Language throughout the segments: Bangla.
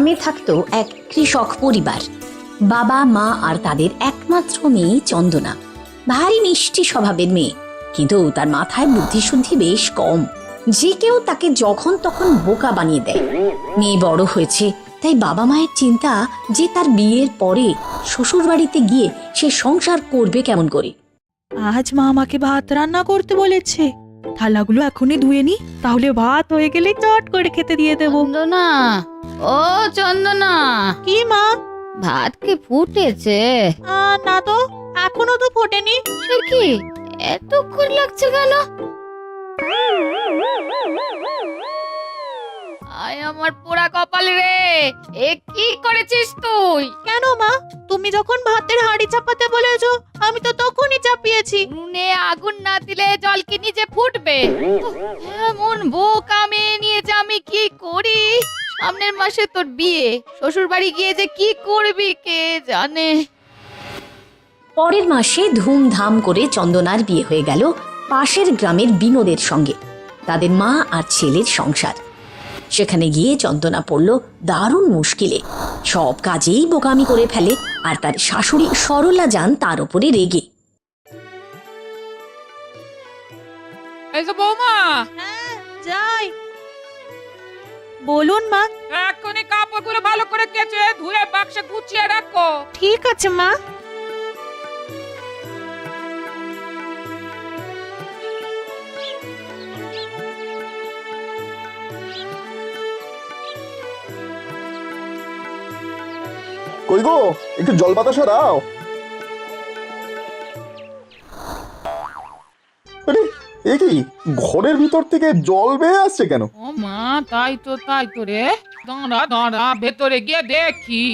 গ্রামে থাকতো এক কৃষক পরিবার। বাবা মা আর তাদের একমাত্র মেয়ে চন্দনা। ভারী মিষ্টি স্বভাবের মেয়ে, কিন্তু তার মাথায় বুদ্ধিশুদ্ধি বেশ কম। যে কেউ তাকে যখন তখন বোকা বানিয়ে দেয়। মেয়ে বড় হয়েছে, তাই বাবা মায়ের চিন্তা যে তার বিয়ের পরে শ্বশুর বাড়িতে গিয়ে সে সংসার করবে কেমন করে। আজ মা আমাকে ভাত রান্না করতে বলেছে, থালাগুলো এখনই ধুয়ে নি, তাহলে ভাত হয়ে গেলে চট করে খেতে দিয়ে দেবো। চন্দনা, ও চন্দনা, কি মা? ভাত কি ফুটেছে? না তো, এখনো তো ফোটেনি। সে কি এতক্ষণ লাগছে কেন? আয় আমার পোড়া কপাল রে, এ কি করেছিস তুই? কেন মা, তুমি যখন ভাতের হাঁড়ি চাপাতে বলেছো আমি তো তখনই চাপিয়েছি। উনুনে আগুন না দিলে জল কি নিজে ফুটবে? এমন বোকা মেয়ে নিয়ে যে আমি কি করি। সামনের মাসে তোর বিয়ে, শ্বশুর বাড়ি গিয়ে যে কি করবি কে জানে। পরের মাসে ধুমধাম করে চন্দনার বিয়ে হয়ে গেল পাশের গ্রামের বিনোদের সঙ্গে। তাদের মা আর ছেলের সংসার। সেখানে গিয়ে চন্দনা পড়ল দারুণ মুশকিলে। সব কাজেই বোকামি করে ফেলে, আর তার শাশুড়ি সরলা যান তার উপরে রেগে। এই যে বৌমা, হ্যাঁ যাই। বলুন মা। এখনই কাপড়গুলো ভালো করে কেচে ধুয়ে বাক্সে গুছিয়ে রাখো। ঠিক আছে মা। কই গো, একটু জল বাতাসা দাও। আরে এ কি, ঘরের ভিতর থেকে জল বেয়ে আসছে কেন? ও মা, তাই তো রে। দাঁড়া দাঁড়া, ভেতরে গিয়ে দেখি।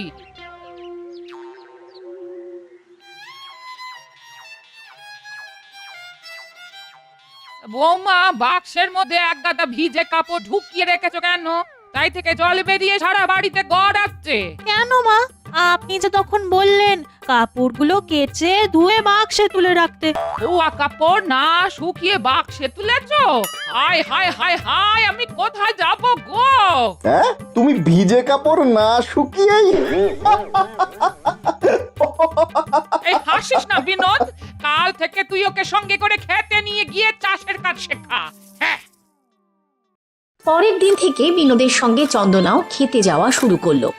বৌমা, বাক্সের মধ্যে এক গাদা ভিজে কাপড় ঢুকিয়ে রেখেছো কেন? তাই থেকে জল বেরিয়ে সারা বাড়িতে গড়াচ্ছে। কেন মা, আপনি যে তখন বললেন কাপড়গুলো কেচে ধুয়ে বাক্সে তুলে রাখতে। ধোয়া কাপড় না শুকিয়ে বাক্সে তুলেছো? হায় হায় হায় হায়, আমি কোথায় যাব গো? হ্যাঁ, তুমি ভিজে কাপড় না শুকিয়েই? এই হাসিস না বিনোদ, কাল থেকে তুই ওকে সঙ্গে করে খেতে নিয়ে গিয়ে চাষের কাজ শেখা। হ্যাঁ, পরের দিন থেকে বিনোদের সঙ্গে চন্দনাও খেতে যাওয়া শুরু করলো।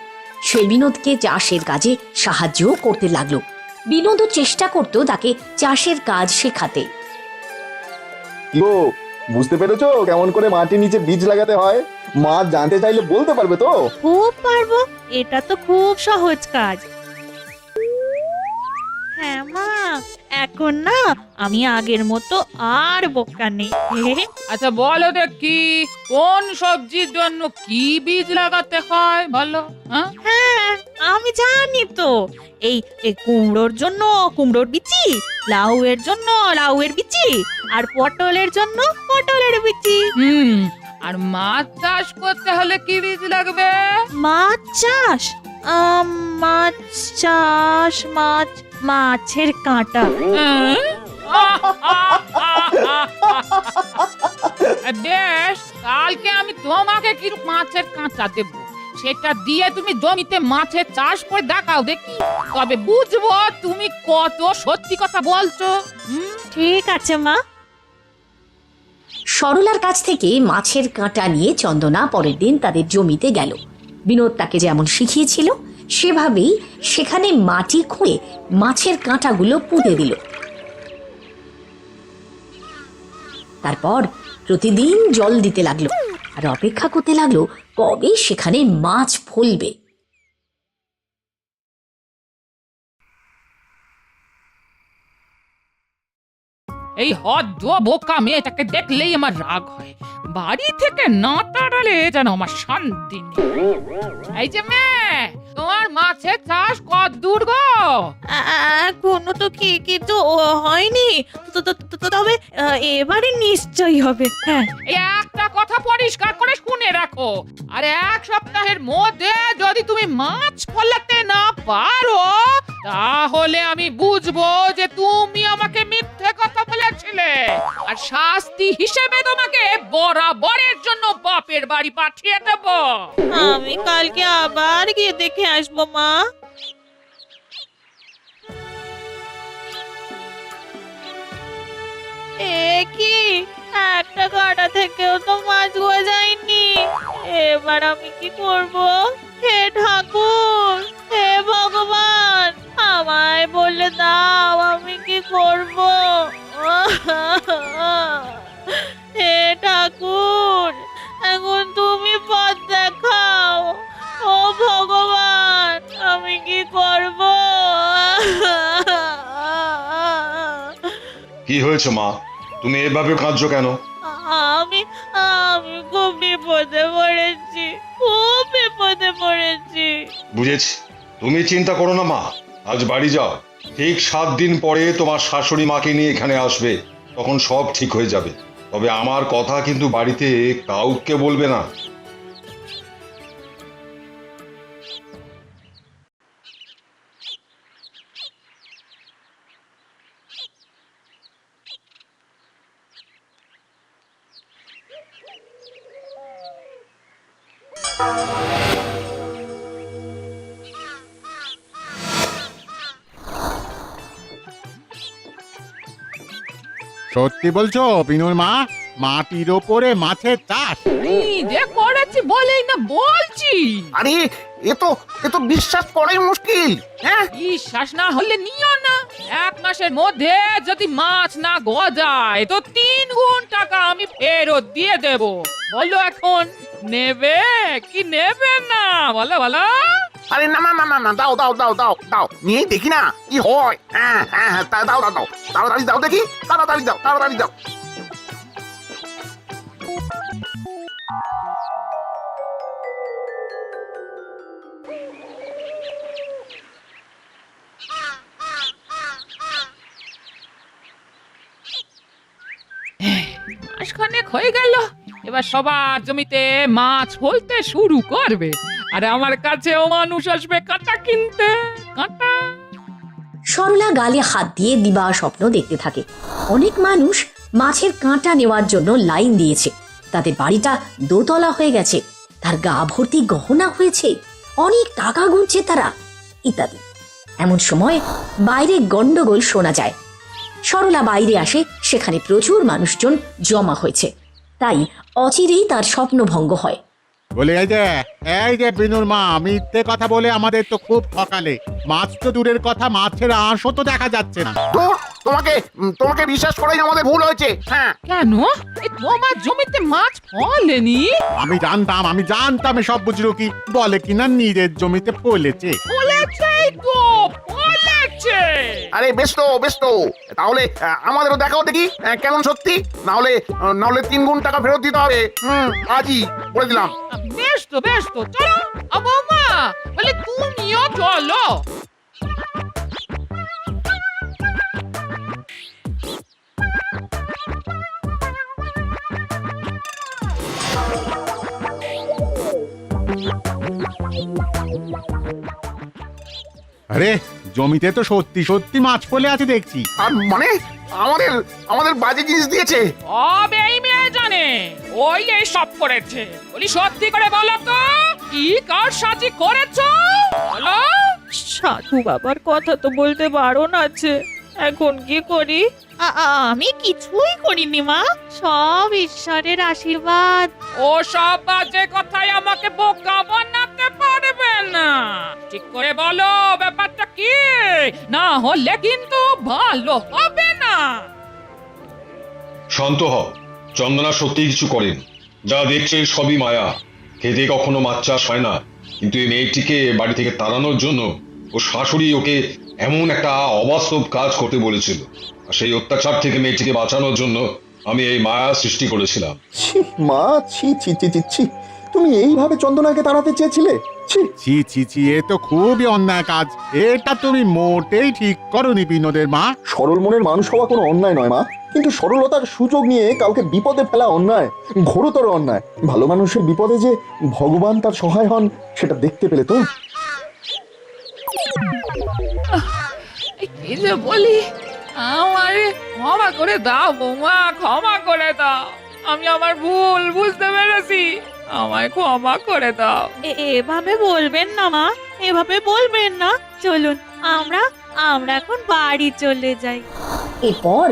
সে বিনোদকে চাষের কাজে সাহায্যও করতে লাগলো। বিনোদও চেষ্টা করতো তাকে চাষের কাজ শেখাতে। কি গো, বুঝতে পেরেছো কেমন করে মাটির নিচে বীজ লাগাতে হয়? মা জানতে চাইলে বলতে পারবে তো? খুব পারবো, এটা তো খুব সহজ কাজ। হ্যাঁ মা, এখন না আমি আগের মতো আর বোকা নেই। আচ্ছা বলো দেখি, কোন সবজির জন্য কি বীজ লাগাতে হয় বলো? হ্যাঁ, হ্যাঁ আমি জানি তো। এই এই কুমড়োর জন্য কুমড়োর বিচি, লাউয়ের জন্য লাউয়ের বিচি, আর পটলের জন্য পটলের বিচি। আর মাছ চাষ করতে হলে কি বীজ লাগবে? মাছ চাষ, মাছ চাষ, মাছের কাঁটা। বেশ, কালকে আমি তোমাকে কি মাছের কাঁচা দেব, সেটা দিয়ে তুমি জমিতে মাছের চাষ করে দেখাও দেখি, তবে বুঝবো তুমি কত সত্যি কথা বলছো। ঠিক আছে মা। সরলার কাছ থেকে মাছের কাঁটা নিয়ে চন্দনা পরের দিন তাদের জমিতে গেল। বিনোদ তাকে যেমন শিখিয়েছিল সেভাবেই সেখানে মাটি খুঁড়ে মাছের কাঁটাগুলো পুঁতে দিল। তারপর প্রতিদিন জল দিতে লাগলো আর অপেক্ষা করতে লাগলো কবে সেখানে মাছ ফলবে। এই হদ্দ বোকা মেয়েটাকে দেখলেই আমার রাগ হয়। বাড়ি থেকে না তাড়ালে যেন আমার শান্তি নেই। এই যে মেয়ে, তোমার মাছের চাষ কত দূর গো? এখনো তো কিছু হয়নি, তবে এবারে নিশ্চয়ই হবে। হ্যাঁ, এই একটা কথা পরিষ্কার করে শুনে রাখো, আর এক সপ্তাহের মধ্যে যদি তুমি মাছ ফলাতে না পারো, তাহলে আমি বুঝবো যে তুমি আমাকে মিথ্যে কথা বলেছিলে। আর শাস্তি হিসেবে তোমাকে বরাবরের জন্য বাপের বাড়ি পাঠিয়ে দেব। আমি কালকে আবার গিয়ে দেখে আসবো মা। কি একটা কাটা থেকেও তো মাছ গজায়নি, এবার আমি কি করব? হে ঠাকুর, হে ভগবান, আমায় বলে দাও আমি কি করব? হে ঠাকুর, এখন তুমি পথ দেখাও। ও ভগবান, আমি কি করব? কি হয়েছে মা, তুমি এভাবে কাঁদছো কেন? আমি আমি খুব বিপদে পড়েছি, খুব বিপদে পড়েছি। বুঝেছি, তুমি চিন্তা করো না মা, আজ বাড়ি যাও। ঠিক 7 দিন পরে তোমার শাশুড়ি মাকে নিয়ে এখানে আসবে, তখন সব ঠিক হয়ে যাবে। তবে আমার কথা কিন্তু বাড়িতে কাউকে বলবে না। সত্যি বলছো বিনুর মা? মাটির ওপরে মাছের চাষ? যে করেছি বলেই না বলছি। আরে এ তো বিশ্বাস করাই মুশকিল। হ্যাঁ, বিশ্বাস না হলে নিও না। 1 মাসের মধ্যে যদি মাছ না গজায় তো 3 গুণ টাকা আমি ফেরত দিয়ে দেব। বলো এখন নেবে কি নেবে না? বলো বলো। আরে না না না না না, দাও দাও দাও দাও দাও, নিয়ে দেখি না কি হয়। হ্যাঁ হ্যাঁ হ্যাঁ, দাও দাও দাও, তাড়াতাড়ি দাও দেখি, তাড়াতাড়ি দাও, তাড়াতাড়ি দাও। মাসখানেক হয়ে গেল, এবার সবার জমিতে মাছ ফলতে শুরু করবে, আর আমার কাছেও মানুষ আসবে কাঁটা কিনতে। কাঁটা। সরলা গালে হাত দিয়ে দিবা স্বপ্ন দেখতে থাকে। অনেক মানুষ মাছের কাঁটা নেওয়ার জন্য লাইন দিয়েছে। তাদের বাড়িটা দোতলা হয়ে গেছে, তার গা ভর্তি গহনা হয়েছে, অনেক টাকা গুনছে তারা, ইত্যাদি। এমন সময় বাইরে গন্ডগোল শোনা যায়। সরলা বাইরে আসে, সেখানে প্রচুর মানুষজন জমা হয়েছে। তাই অচিরেই তার স্বপ্নভঙ্গ হয়। বলে এই যে বিনুর মা, মিথ্যে কথা বলে আমাদের তো খুব ঠকালে। মাছ তো দূরের কথা, মাছের আঁশও তো দেখা যাচ্ছে না। তো তোমাকে বিশ্বাস করাই আমাদের ভুল হয়েছে। হ্যাঁ, কেন? এই তোমার জমিতে মাছ ফলেনি? আমি জানতাম এসব বুঝলো কি বলে কিনা নিজের জমিতে ফলেছে। ফলেছেই তো, ফলেছে। আরে বেশ তো, তাহলে আমাদেরও দেখাও দেখি কেমন সত্যি। নাহলে 3 গুণ টাকা ফেরত দিতে হবে। আজই বলে দিলাম। বেশ তো, চলো। বৌমা বলে তুমিও চলো। আরে জমিতে তো সত্যি সত্যি মাছ ফলে আছে দেখছি। আর মানে আমাদের বাজে জিনিস দিয়েছে। তবে এই মেয়ে জানে ওই এই সব করেছে। বলি সত্যি করে বলো তো, কি কার সাজি করেছো? বলো। সাধু বাবার কথা তো বলতে বারণ আছে, এখন কি করি? আমি কিছুই করিনি মা, সব ঈশ্বরের আশীর্বাদ। ও সব বাজে কথাই আমাকে বোকা বানাতে পারবে না। ঠিক করে বলো ব্যাপারটা কি, না হলে কিন্তু ভালো হবে না। শান্ত হও, চন্দনা সত্যি কিছু করেন। যা দেখছে সবই মায়া। খেতে কখনো মাছ চাষ হয় না, কিন্তু এই মেয়েটিকে বাড়ি থেকে তাড়ানোর জন্য ও শাশুড়ি ওকে এমন একটা অবাস্তব কাজ করতে বলেছিল। আর সেই অত্যাচার থেকে মেয়েটিকে বাঁচানোর জন্য আমি এই মায়া সৃষ্টি করেছিলাম। ছি মা, ছি ছি ছি ছি ছি, তুমি এইভাবে চন্দনাকে তাড়াতে চেয়েছিলে? ছি ছি, এ তো খুবই অন্যায় কাজ। এটা তুমি মোটেই ঠিক করনি বিনোদের মা। সরল মনের মানুষ হওয়া কোনো অন্যায় নয় মা, কিন্তু সরলতার সুযোগ নিয়ে কাউকে বিপদে ফেলা অন্যায়, ঘোরতর অন্যায়। ভালো মানুষের বিপদে যে ভগবান তার সহায় হন, সেটা দেখতে পেলে তো? কি যে বলি, আমার ক্ষমা করে দাও বৌমা, ক্ষমা করে দাও। আমি আমার ভুল বুঝতে পেরেছি, আমায় ক্ষমা করে দাও। এভাবে বলবেন না মা, এভাবে বলবেন না। চলুন আমরা আমরা এখন বাড়ি চলে যাই। এরপর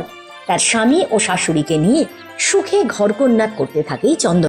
তার স্বামী ও শাশুড়িকে নিয়ে সুখে ঘরকন্যা করতে থাকে চন্দনা।